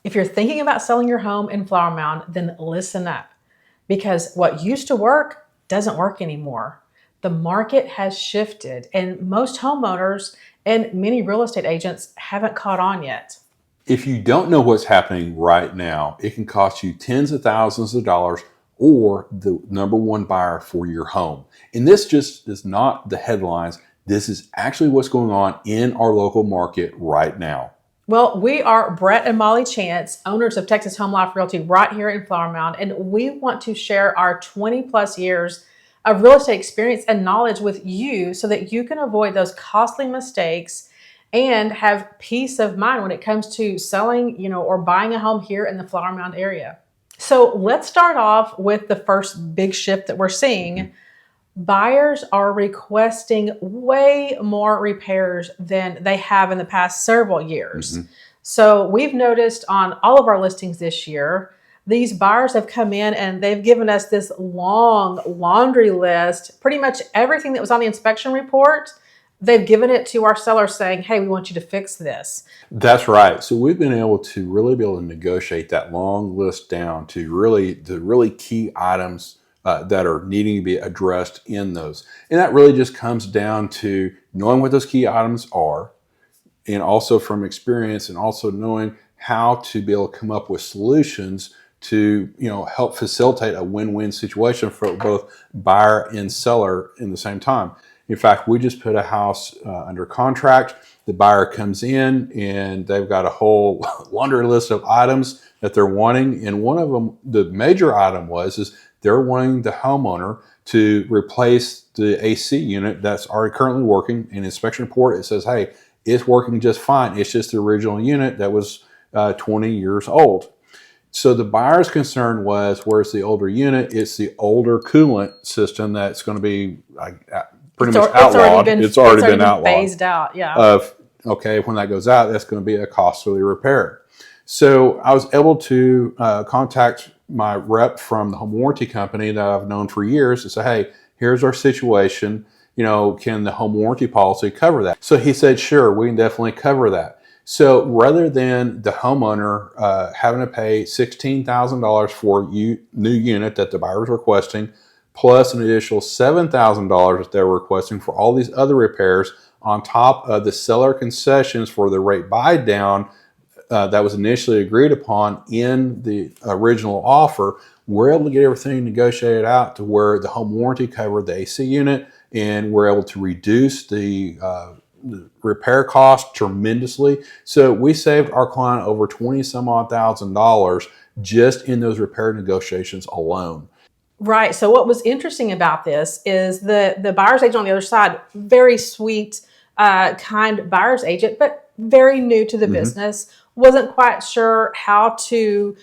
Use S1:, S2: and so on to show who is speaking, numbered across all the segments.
S1: If you're thinking about selling your home in Flower Mound, then listen up, because what used to work doesn't work anymore. The market has shifted, and most homeowners and many real estate agents haven't caught on yet.
S2: If you don't know what's happening right now, it can cost you tens of thousands of dollars or the number one buyer for your home. And this just is not the headlines. This is actually what's going on in our local market right now.
S1: Well, we are Bret and Molly Chance, owners of Texas Home Life Realty right here in Flower Mound, and we want to share our 20 plus years of real estate experience and knowledge with you so that you can avoid those costly mistakes and have peace of mind when it comes to selling, or buying a home here in the Flower Mound area. So let's start off with the first big shift that we're seeing. Buyers are requesting way more repairs than they have in the past several years. So we've noticed on all of our listings this year, these buyers have come in and they've given us this long laundry list, pretty much everything that was on the inspection report. They've given it to our sellers saying, hey, we want you to fix this.
S2: That's right. So we've been able to negotiate that long list down to the really key items that are needing to be addressed in those. And that really just comes down to knowing what those key items are, and also from experience, and also knowing how to be able to come up with solutions to help facilitate a win-win situation for both buyer and seller in the same time. In fact, we just put a house under contract. The buyer comes in and they've got a whole laundry list of items that they're wanting. And one of them, the major item is they're wanting the homeowner to replace the AC unit that's already currently working. In inspection report, it says, hey, it's working just fine. It's just the original unit that was 20 years old. So the buyer's concern was, where's the older unit? It's the older coolant system that's going to be pretty much outlawed. It's already been outlawed.
S1: Phased out, yeah.
S2: Okay, when that goes out, that's going to be a costly repair. So I was able to contact my rep from the home warranty company that I've known for years and say, hey, here's our situation. Can the home warranty policy cover that? So he said, sure, we can definitely cover that. So rather than the homeowner having to pay $16,000 for a new unit that the buyer is requesting, plus an additional $7,000 that they're requesting for all these other repairs, on top of the seller concessions for the rate buy down that was initially agreed upon in the original offer, we're able to get everything negotiated out to where the home warranty covered the AC unit, and we're able to reduce the repair cost tremendously. So we saved our client over 20 some odd $1,000 just in those repair negotiations alone.
S1: Right. So what was interesting about this is the buyer's agent on the other side, very sweet, kind buyer's agent, but very new to the business, wasn't quite sure how to,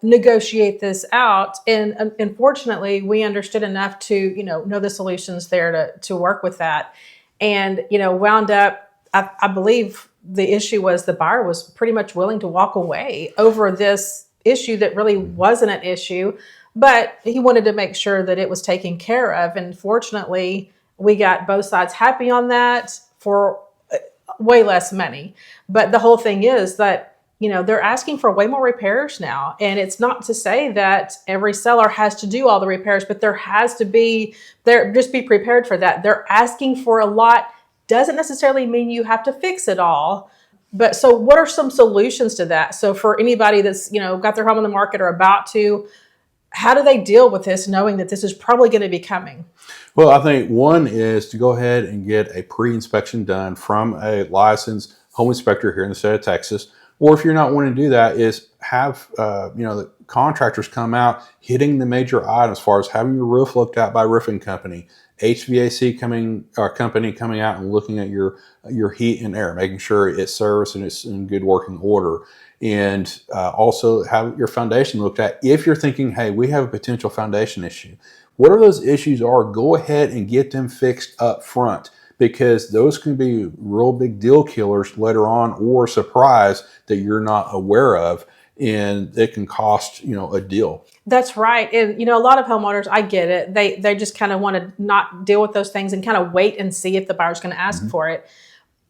S1: negotiate this out. And unfortunately, we understood enough to, know the solutions there to work with that. And, wound up, I believe the issue was the buyer was pretty much willing to walk away over this issue that really wasn't an issue, but he wanted to make sure that it was taken care of. And fortunately, we got both sides happy on that for way less money. But the whole thing is that, they're asking for way more repairs now. And it's not to say that every seller has to do all the repairs, but just be prepared for that. They're asking for a lot. Doesn't necessarily mean you have to fix it all. But so what are some solutions to that? So for anybody that's, got their home on the market or about to, how do they deal with this, knowing that this is probably going to be coming?
S2: Well, I think one is to go ahead and get a pre-inspection done from a licensed home inspector here in the state of Texas. Or if you're not wanting to do that, is have the contractors come out hitting the major items as far as having your roof looked at by a roofing company, HVAC company coming out and looking at your heat and air, making sure it's serviced and it's in good working order. And also have your foundation looked at. If you're thinking, hey, we have a potential foundation issue, whatever those issues are, go ahead and get them fixed up front, because those can be real big deal killers later on, or a surprise that you're not aware of, and it can cost a deal.
S1: That's right. And a lot of homeowners, I get it, they just kind of want to not deal with those things and kind of wait and see if the buyer's going to ask for it.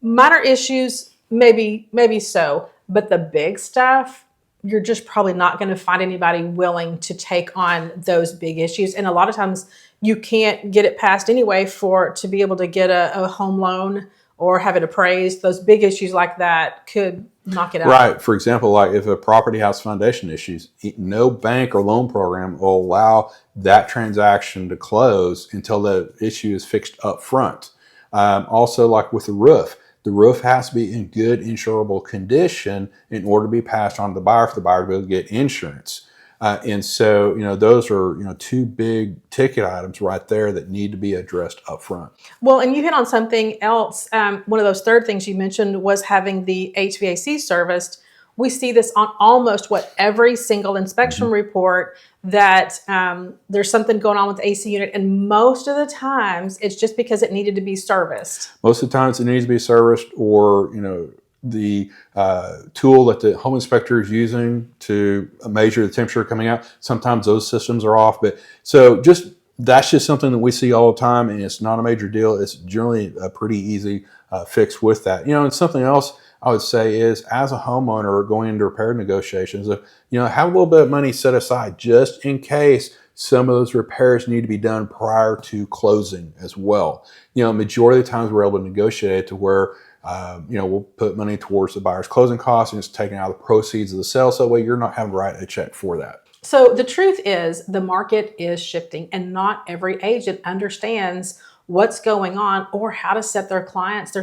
S1: Minor issues, maybe so, but the big stuff, you're just probably not going to find anybody willing to take on those big issues. And a lot of times you can't get it passed anyway to be able to get a home loan or have it appraised. Those big issues like that could knock it out.
S2: Right. For example, like if a property has foundation issues, no bank or loan program will allow that transaction to close until the issue is fixed up front. Also, like with the roof has to be in good insurable condition in order to be passed on to the buyer for the buyer to be able to get insurance. And so, those are, two big ticket items right there that need to be addressed up front.
S1: Well, and you hit on something else. One of those third things you mentioned was having the HVAC serviced. We see this on almost every single inspection report that there's something going on with the AC unit. And most of the times it's just because it needed to be serviced.
S2: Most of the times it needs to be serviced, or, the tool that the home inspector is using to measure the temperature coming out. Sometimes those systems are off, but so that's just something that we see all the time, and it's not a major deal. It's generally a pretty easy fix with that. And something else I would say is, as a homeowner going into repair negotiations, have a little bit of money set aside just in case some of those repairs need to be done prior to closing as well. Majority of the times we're able to negotiate it to where we'll put money towards the buyer's closing costs, and it's taken out of the proceeds of the sale. So that way you're not having to write a check for that.
S1: So the truth is the market is shifting, and not every agent understands what's going on or how to set their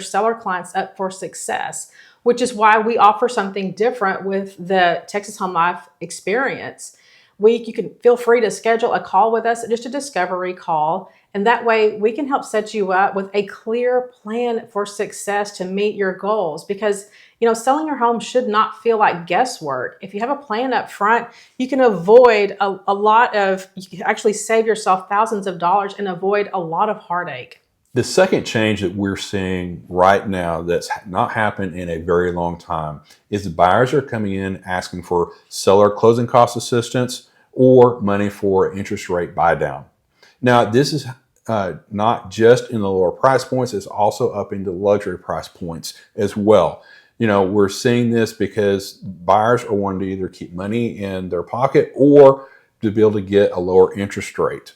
S1: seller clients up for success, which is why we offer something different with the Texas Home Life experience. You can feel free to schedule a call with us, just a discovery call. And that way we can help set you up with a clear plan for success to meet your goals. Because, selling your home should not feel like guesswork. If you have a plan up front, you can avoid you can actually save yourself thousands of dollars and avoid a lot of heartache.
S2: The second change that we're seeing right now that's not happened in a very long time is the buyers are coming in asking for seller closing cost assistance or money for interest rate buy down. Now, this is not just in the lower price points, it's also up into luxury price points as well. We're seeing this because buyers are wanting to either keep money in their pocket or to be able to get a lower interest rate.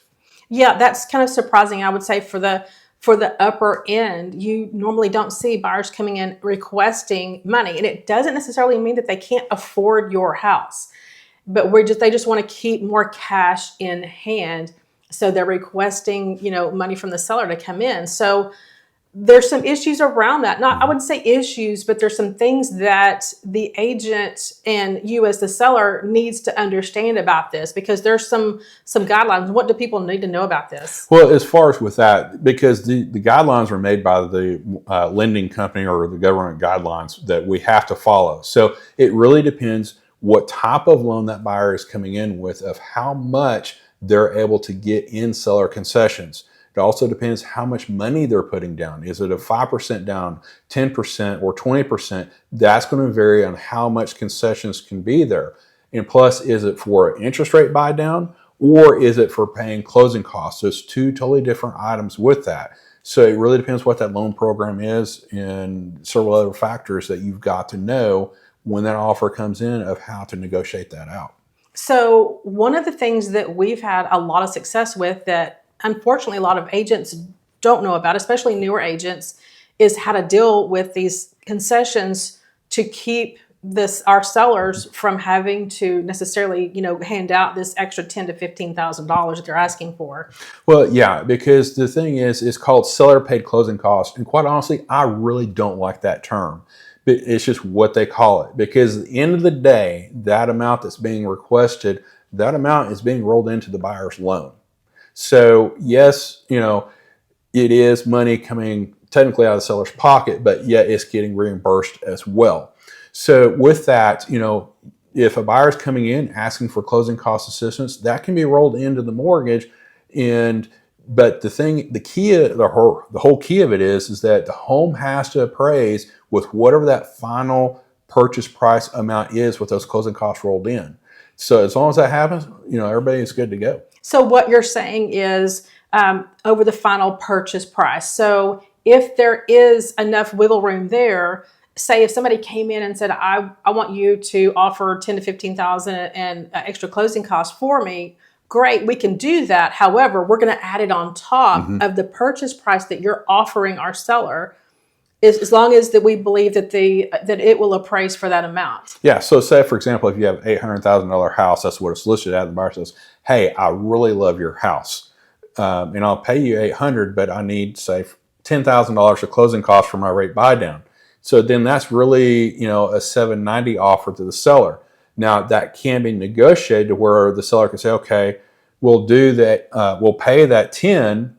S1: Yeah, that's kind of surprising, I would say, for the upper end. You normally don't see buyers coming in requesting money, and it doesn't necessarily mean that they can't afford your house, but they just want to keep more cash in hand. So they're requesting, money from the seller to come in. So there's some issues around that. I wouldn't say issues, but there's some things that the agent and you as the seller needs to understand about this, because there's some guidelines. What do people need to know about this?
S2: Well, as far as with that, because the guidelines are made by the lending company or the government guidelines that we have to follow. So it really depends what type of loan that buyer is coming in with, of how much they're able to get in seller concessions. It also depends how much money they're putting down. Is it a 5% down, 10%, or 20%? That's going to vary on how much concessions can be there. And plus, is it for an interest rate buy down, or is it for paying closing costs? There's two totally different items with that. So it really depends what that loan program is and several other factors that you've got to know when that offer comes in of how to negotiate that out.
S1: So one of the things that we've had a lot of success with that unfortunately a lot of agents don't know about, especially newer agents, is how to deal with these concessions to keep our sellers from having to necessarily, hand out this extra $10,000 to $15,000 that they're asking for.
S2: Well, yeah, because the thing is, it's called seller paid closing costs. And quite honestly, I really don't like that term. But it's just what they call it, because at the end of the day, that amount that's being requested, that amount is being rolled into the buyer's loan. So yes, it is money coming technically out of the seller's pocket, but yet it's getting reimbursed as well. So with that, if a buyer is coming in asking for closing cost assistance, that can be rolled into the mortgage. But the whole key of it is that the home has to appraise with whatever that final purchase price amount is with those closing costs rolled in. So as long as that happens, everybody is good to go.
S1: So what you're saying is over the final purchase price. So if there is enough wiggle room there, say if somebody came in and said, I want you to offer 10 to 15,000 and extra closing costs for me, great, we can do that. However, we're going to add it on top of the purchase price that you're offering our seller, as long as that we believe that that it will appraise for that amount.
S2: Yeah. So say, for example, if you have $800,000 house, that's what it's listed at. The buyer says, hey, I really love your house. And I'll pay you $800,000, but I need, say, $10,000 of closing costs for my rate buy down. So then that's really, a $790 offer to the seller. Now that can be negotiated to where the seller can say, okay, we'll do that. We'll pay that 10,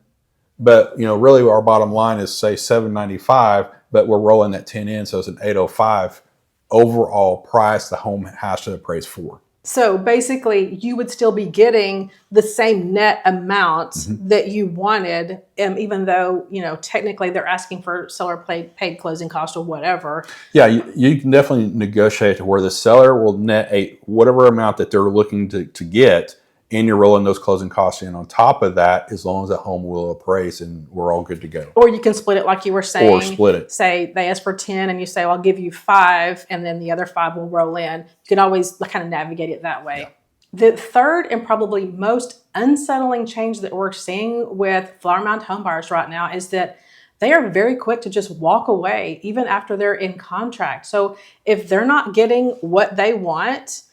S2: but really our bottom line is say $795, but we're rolling that 10 in, so it's an $805 overall price the home has to appraise for.
S1: So basically, you would still be getting the same net amount that you wanted, even though, technically they're asking for seller paid closing cost or whatever.
S2: Yeah, you can definitely negotiate to where the seller will net whatever amount that they're looking to get, and you're rolling those closing costs in on top of that, as long as that home will appraise and we're all good to go.
S1: Or you can split it like you were saying.
S2: Or split it.
S1: Say they ask for 10 and you say, well, I'll give you 5, and then the other 5 will roll in. You can always kind of navigate it that way. Yeah. The third and probably most unsettling change that we're seeing with Flower Mound home buyers right now is that they are very quick to just walk away even after they're in contract. So if they're not getting what they want,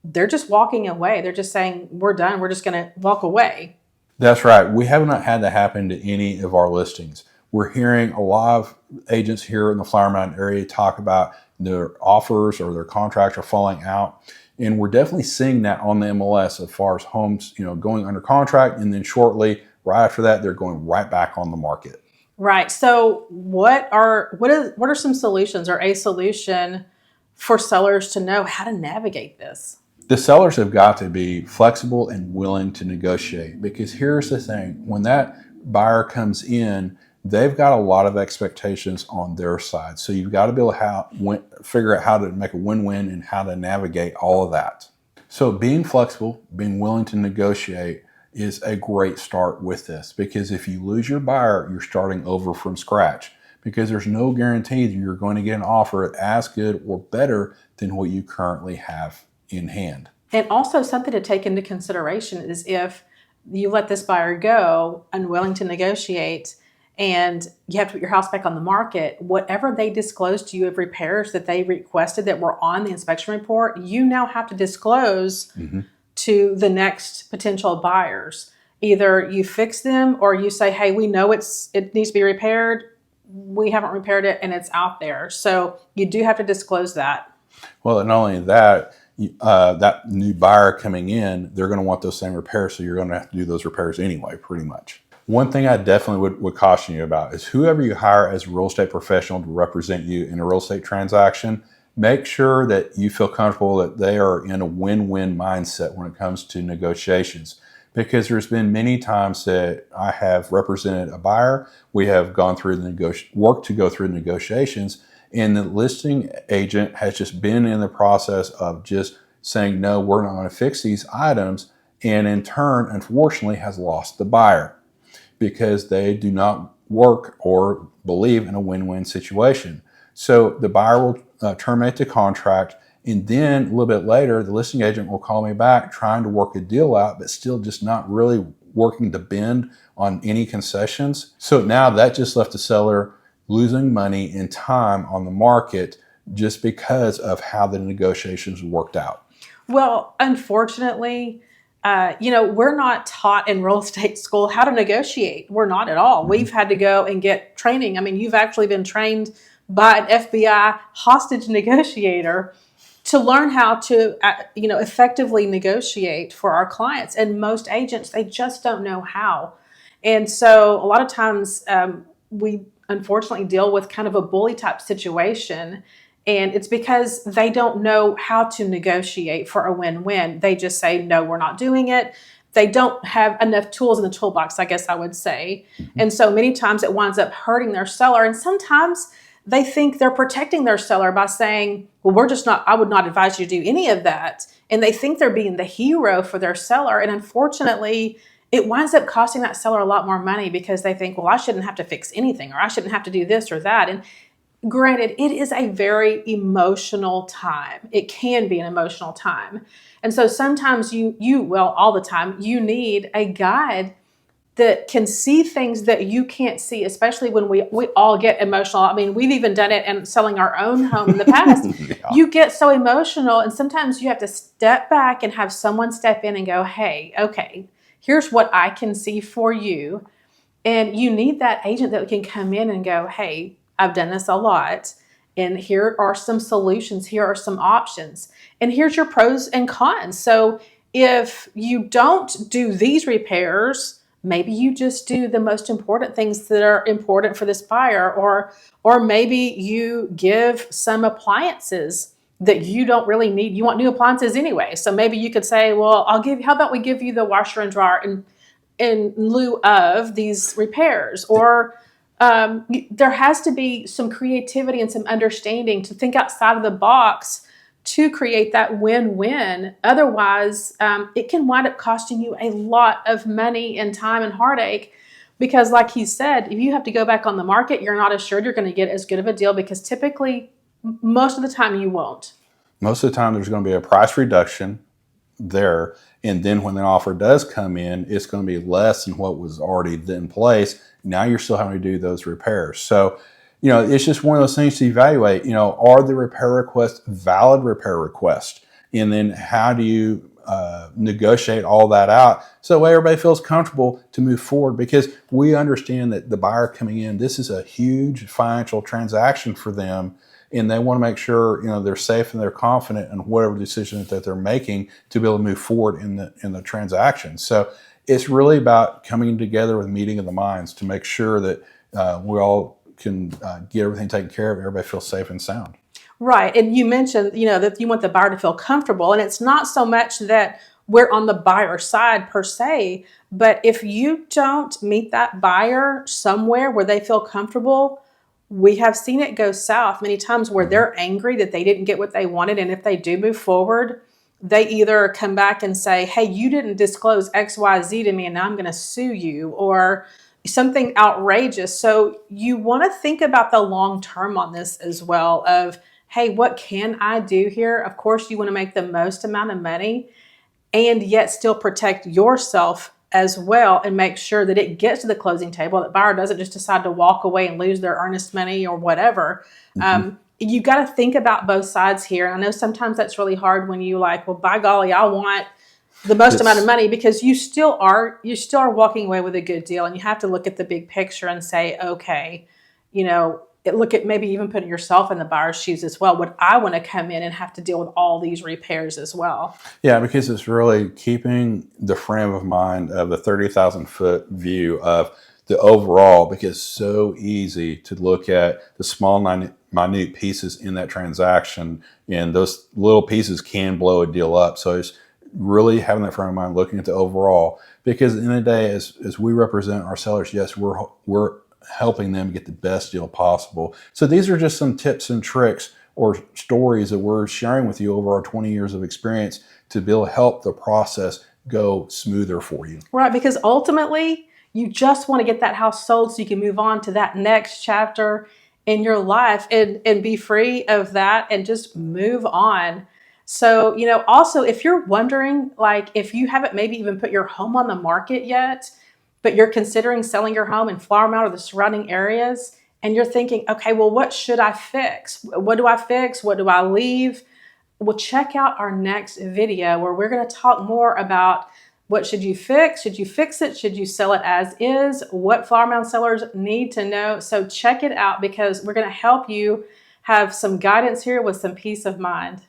S1: they're just walking away. They're just saying, we're done. We're just going to walk away.
S2: That's right. We have not had that happen to any of our listings. We're hearing a lot of agents here in the Flower Mound area talk about their offers or their contracts are falling out. And we're definitely seeing that on the MLS as far as homes, going under contract. And then shortly, right after that, they're going right back on the market.
S1: Right. So what are some solutions or a solution for sellers to know how to navigate this?
S2: The sellers have got to be flexible and willing to negotiate, because here's the thing. When that buyer comes in, they've got a lot of expectations on their side. So you've got to be able to figure out how to make a win-win and how to navigate all of that. So being flexible, being willing to negotiate is a great start with this, because if you lose your buyer, you're starting over from scratch, because there's no guarantee that you're going to get an offer as good or better than what you currently have in hand.
S1: And also something to take into consideration is if you let this buyer go unwilling to negotiate and you have to put your house back on the market, whatever they disclose to you of repairs that they requested that were on the inspection report, you now have to disclose to the next potential buyers. Either you fix them or you say, hey, we know it needs to be repaired. We haven't repaired it and it's out there. So you do have to disclose that.
S2: Well, and not only that, that new buyer coming in, they're going to want those same repairs, so you're going to have to do those repairs anyway, pretty much. One thing I definitely would caution you about is whoever you hire as a real estate professional to represent you in a real estate transaction, make sure that you feel comfortable that they are in a win-win mindset when it comes to negotiations. Because there's been many times that I have represented a buyer, we have gone through work to go through the negotiations, and the listing agent has just been in the process of just saying, no, we're not going to fix these items. And in turn, unfortunately, has lost the buyer because they do not work or believe in a win-win situation. So the buyer will terminate the contract. And then a little bit later, the listing agent will call me back trying to work a deal out, but still just not really working to bend on any concessions. So now that just left the seller losing money and time on the market just because of how the negotiations worked out.
S1: Well, unfortunately, we're not taught in real estate school how to negotiate. We're not at all. We've had to go and get training. I mean, you've actually been trained by an FBI hostage negotiator to learn how to, effectively negotiate for our clients. And most agents, they just don't know how. And so a lot of times we unfortunately deal with kind of a bully type situation. And it's because they don't know how to negotiate for a win-win. They just say, no, we're not doing it. They don't have enough tools in the toolbox, I guess I would say. And so many times it winds up hurting their seller. And sometimes they think they're protecting their seller by saying, well, I would not advise you to do any of that. And they think they're being the hero for their seller. And unfortunately, it winds up costing that seller a lot more money because they think, well, I shouldn't have to fix anything, or I shouldn't have to do this or that. And granted, it is a very emotional time. It can be an emotional time. And so sometimes well, all the time, you need a guide that can see things that you can't see, especially when we all get emotional. I mean, we've even done it in selling our own home in the past.
S2: Yeah.
S1: You get so emotional, and sometimes you have to step back and have someone step in and go, hey, okay, here's what I can see for you. And you need that agent that can come in and go, hey, I've done this a lot. And here are some solutions. Here are some options. And here's your pros and cons. So if you don't do these repairs, maybe you just do the most important things that are important for this buyer, or maybe you give some appliances that you don't really need. You want new appliances anyway. So maybe you could say, well, how about we give you the washer and dryer in lieu of these repairs? Or there has to be some creativity and some understanding to think outside of the box to create that win-win. Otherwise, it can wind up costing you a lot of money and time and heartache, because like he said, if you have to go back on the market, you're not assured you're going to get as good of a deal, because typically, most of the time, you won't.
S2: Most of the time, there's going to be a price reduction there. And then when the offer does come in, it's going to be less than what was already in place. Now you're still having to do those repairs. So, it's just one of those things to evaluate. Are the repair requests valid repair requests? And then how do you negotiate all that out so that way everybody feels comfortable to move forward? Because we understand that the buyer coming in, this is a huge financial transaction for them, and they want to make sure they're safe and they're confident in whatever decision that they're making to be able to move forward in the transaction. So it's really about coming together with meeting of the minds to make sure that we all can get everything taken care of. Everybody feels safe and sound.
S1: Right. And you mentioned, that you want the buyer to feel comfortable. And it's not so much that we're on the buyer side per se, but if you don't meet that buyer somewhere where they feel comfortable, we have seen it go south many times where they're angry that they didn't get what they wanted. And if they do move forward, they either come back and say, hey, you didn't disclose XYZ to me and now I'm going to sue you, or something outrageous. So you want to think about the long term on this as well of, hey, what can I do here? Of course, you want to make the most amount of money and yet still protect yourself as well, and make sure that it gets to the closing table, that buyer doesn't just decide to walk away and lose their earnest money or whatever. You got to think about both sides here. And I know sometimes that's really hard when you like, well, by golly, I want the most amount of money, because you still are walking away with a good deal, and you have to look at the big picture and say, okay, look at maybe even putting yourself in the buyer's shoes as well. Would I want to come in and have to deal with all these repairs as well?
S2: Yeah, because it's really keeping the frame of mind of the 30,000-foot view of the overall, because it's so easy to look at the small, minute pieces in that transaction, and those little pieces can blow a deal up. So it's really having that frame of mind, looking at the overall, because at the end of the day, as we represent our sellers, yes, we're helping them get the best deal possible. So these are just some tips and tricks or stories that we're sharing with you over our 20 years of experience to be able to help the process go smoother for you.
S1: Right, because ultimately you just want to get that house sold so you can move on to that next chapter in your life and be free of that and just move on. So, also if you're wondering, like if you haven't maybe even put your home on the market yet, but you're considering selling your home in Flower Mound or the surrounding areas, and you're thinking, okay, well, what should I fix? What do I fix? What do I leave? Well, check out our next video where we're going to talk more about what should you fix? Should you fix it? Should you sell it as is? What Flower Mound sellers need to know. So check it out, because we're going to help you have some guidance here with some peace of mind.